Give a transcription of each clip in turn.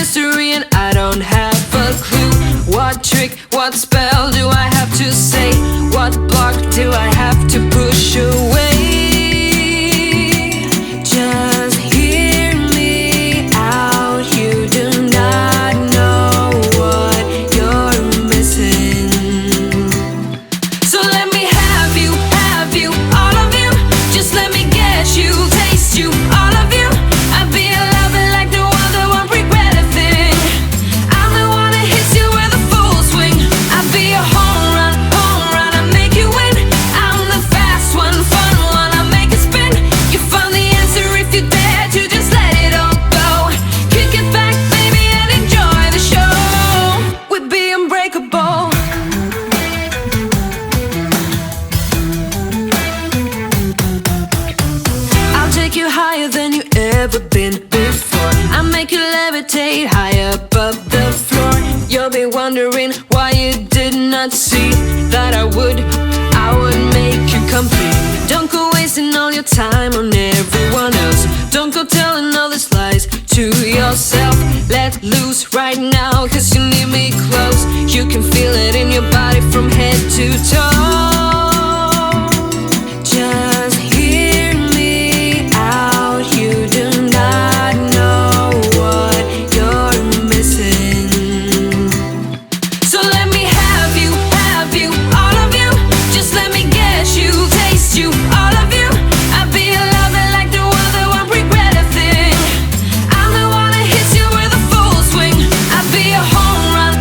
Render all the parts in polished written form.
mystery and I don't have a clue. What trick, what spell do I have to say? What block do I have to push away? Just hear me out, you do not know what you're missing. So let me have you, all of you. Just let me get you, taste you, all of you. I'll be a lover like no other, won't regret a thing. I'm the one that hits you with a full swing. I'll be a home run, I'll make you win. I'm the fast one, fun one, I'll make it spin. You find the answer if you dare to just let it all go. Kick it back, baby, and enjoy the show. We'd be unbreakable. I'll take you higher than you ever been before. I'll make you levitate high above the floor. You'll be wondering why you did not see that I would make you complete. Don't go wasting all your time on everyone else. Don't go telling all these lies to yourself. Let loose right now, cause you need me close. You can feel it in your body from head to toe. Just hear me out, you do not know what you're missing. So let me have you, all of you. Just let me get you, taste you, all of you. I'll be a lover like no other, won't regret a thing. I'm the one that hits you with a full swing. I'll be a home run,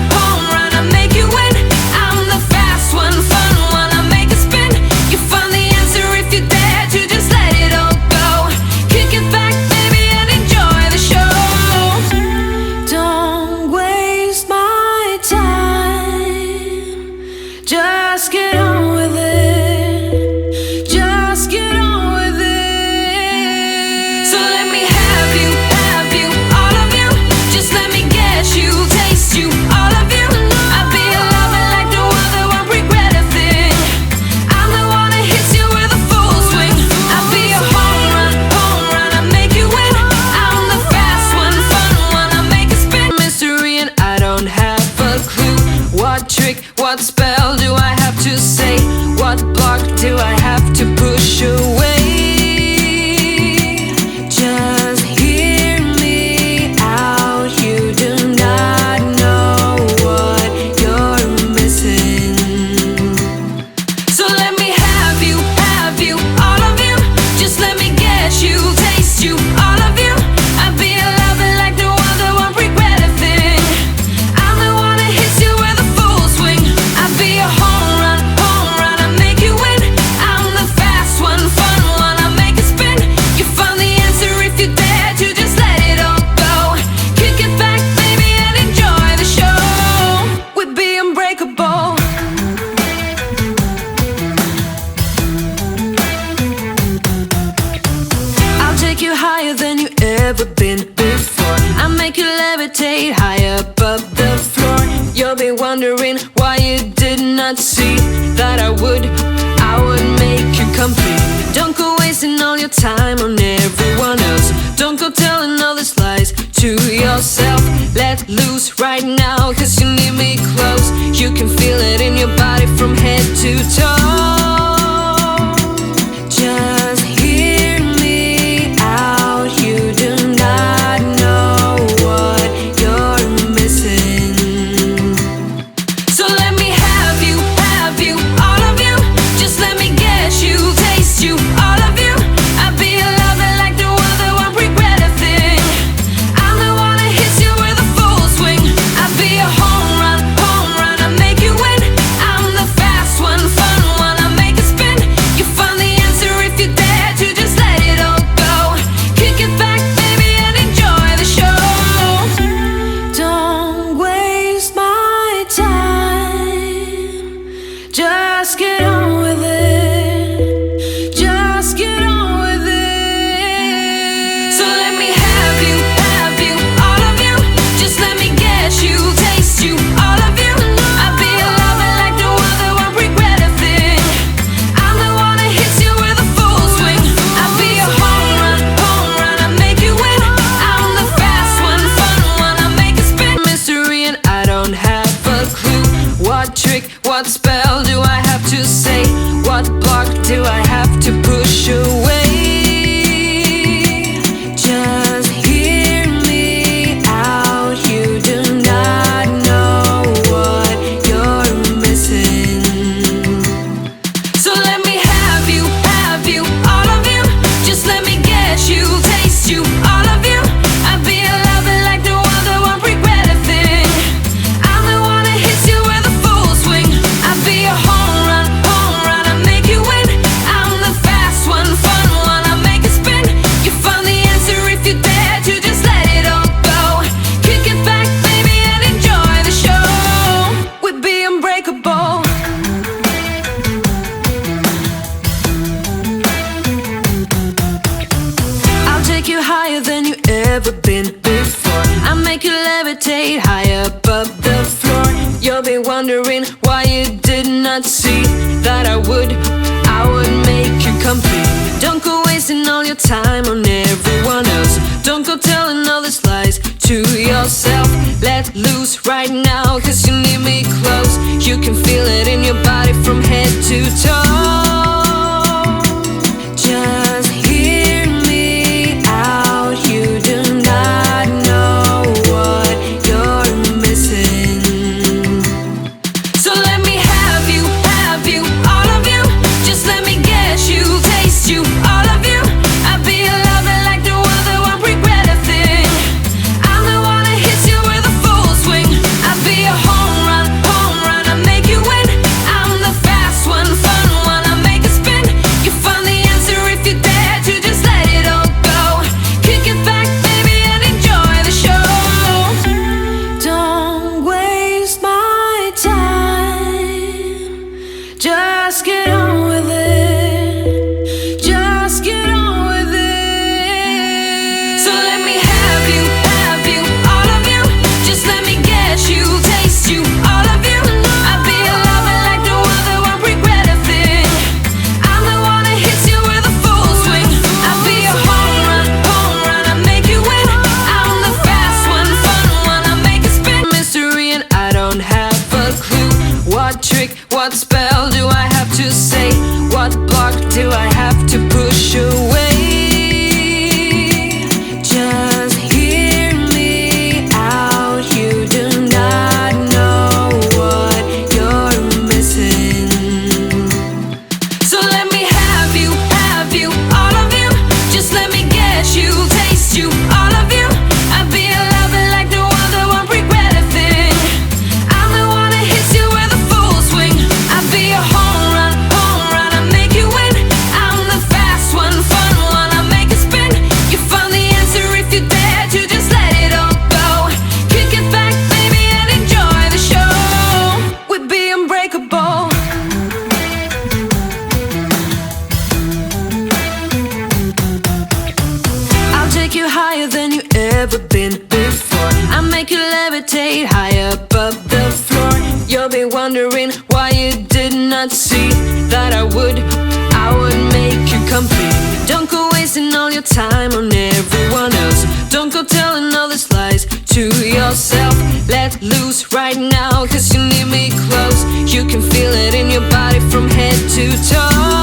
I'll make you win. I'm the fast one, fun one, I'll make it spin. You find the answer if you dare to just let it all go. Kick it back, baby, and enjoy the show. Don't waste my time. Just get on with it. Just get on with it. So let me have you, all of you. Just let me get you, taste you, all of you. I'll be a lover like no other, won't regret a thing. I'm the one that hits you with a full swing. I'll be a home run, I'll make you win. I'm the fast one, fun one, I'll make it spin. Mystery and I don't have a clue. What trick, what spell do I have to say? What block do I have to push away? Just hear me out, you do not know what you're missing. So let me have you, all of you. Just let me get you, taste you, all of you. I'll be a lover like no other, won't regret a thing. I'm the one that hits you with a full swing. I'll be a home run, I'll make you win. I'm the fast one, fun one, I'll make it spin. You find the answer if you dare to just let it all go. Kick it back, baby, and enjoy the show. We'd be unbreakable. I'll take you higher than you ever been before. I'll make you levitate high above the floor. You'll be wondering why you did not see that I would make you complete. Don't go wasting all your time on everyone else. Don't go telling all these lies to yourself. Let loose right now, cause you need me close. You can feel it in your body from head to toe. I'll take you higher than you ever been before. I'll make you levitate high above the floor. You'll be wondering why you did not see that I would make you complete. Don't go wasting all your time on everyone else. Don't go telling all these lies to yourself. Let loose right now, cause you need me close. You can feel it in your body from head to toe. Just hear me out, you do not know what you're missing. So let me have you, all of you. Just let me get you, taste you, all of you. I'll be a lover like no other, won't regret a thing. I'm the one that hits you with a full swing. I'll be a home run, I'll make you win. I'm the fast one, fun one, levitate high above the floor. You'll be wondering why you did not see that I would make you complete. Don't go wasting all your time on everyone else. Don't go telling all these lies to yourself. Let loose right now, cause you need me close. You can feel it in your body from head to toe. Just hear me out. You do not know what you're missing. So let me have you, all of you. Just let me get you, taste you, all of you. I'll be a lover like no other, won't regret a thing. I'm the one that hits you with a full swing. I'll be a home run, I'll make you win. I'm the fast one, fun one, I'll make it spin. You find the answer if you dare to just let it all go. Kick it back, baby, and enjoy the show. Don't waste my time. Just get on with it. Just get on with it. So let me have you, all of you. Just let me get you, taste you, all of you. I'll be a lover like no other, won't regret a thing. I'm the one that hits you with a full swing. I'll be a home run, I'll make you win. I'm the fast one, fun one, I'll make it spin. Mystery and I don't have a clue. What trick, what spell do I have to say? What block do I have to push away? Just hear me out. You do not know what you're missing. So let me have you, all of you. Just let me get you, taste you, all of you. I'll be a lover like no other, won't regret a thing. I'm the one that hits you with a full swing. I'll be a home run, I'll make you win. I'm the fast one, fun one, I'll make it spin. You find the answer if you dare to just let it all go. Kick it back, baby, and enjoy the show. We'd be unbreakable. I'll take you higher than you ever been before. I'll make you levitate high above the floor. You'll be wondering why you did not see that I would make you complete. Don't go wasting all your time on everyone else. Don't go telling all these lies to yourself. Let loose right now, cause you need me close. You can feel it in your body from head to toe.